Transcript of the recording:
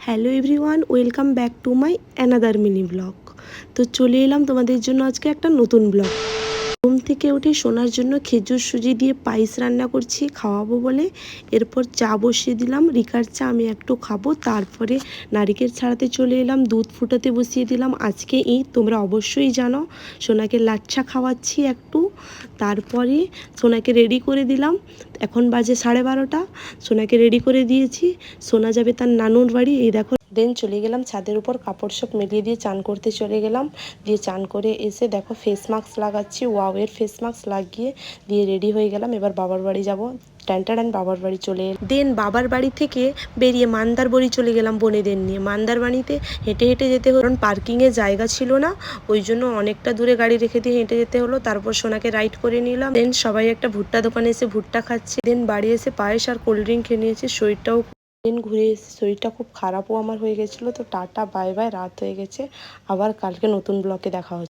Hello everyone, welcome back to my another mini blog. তো চলে এলাম তোমাদের জন্য আজকে একটা নতুন ব্লগ। ঘুম থেকে উঠে সোনার জন্য খেজুর সুজি দিয়ে পায়েস রান্না করছি খাওয়াবো বলে। এরপর চা বসিয়ে দিলাম, রিকার চা আমি একটু খাবো। তারপরে নারিকেল ছাড়াতে চলে এলাম, দুধ ফুটাতে বসিয়ে দিলাম। আজকে ঈদ, তোমরা অবশ্যই জানো। সোনাকে লাচ্ছা খাওয়াচ্ছি একটু। তারপরে সোনাকে রেডি করে দিলাম। এখন বাজে 12:30। সোনাকে রেডি করে দিয়েছি। সোনা যাবে তার নানুর বাড়ি। এই দেখো, দেন চলে গেলাম ছাদের উপর, কাপড় সব মেলিয়ে দিয়ে চান করতে চলে গেলাম। দিয়ে চান করে এসে দেখো ফেস মাস্ক লাগাচ্ছি, ওয়াওয়ের ফেস মাস্ক লাগিয়ে দিয়ে রেডি হয়ে গেলাম। এবার বাবার বাড়ি যাব। টান বাবার বাড়ি চলে এলাম। দেন বাবার বাড়ি থেকে বেরিয়ে মান্দার বাড়ি চলে গেলাম বোনেদের নিয়ে। মান্দার বাড়িতে হেঁটে হেঁটে যেতে হলো, কারণ পার্কিংয়ে জায়গা ছিল না, ওই জন্য অনেকটা দূরে গাড়ি রেখে দিয়ে হেঁটে যেতে হলো। তারপর সোনাকে রাইড করে নিলাম। দেন সবাই একটা ভুট্টা দোকানে এসে ভুট্টা খাচ্ছি। দেন বাড়ি এসে পায়েস আর কোল্ড ড্রিঙ্ক খেয়ে নিয়েছি। শরীরটাও দিন ঘুরে এসে শরীরটা খুব খারাপও আমার হয়ে গেছিলো। তো টাটা বাই বাই, রাত হয়ে গেছে। আবার কালকে নতুন ব্লগে দেখা হচ্ছে।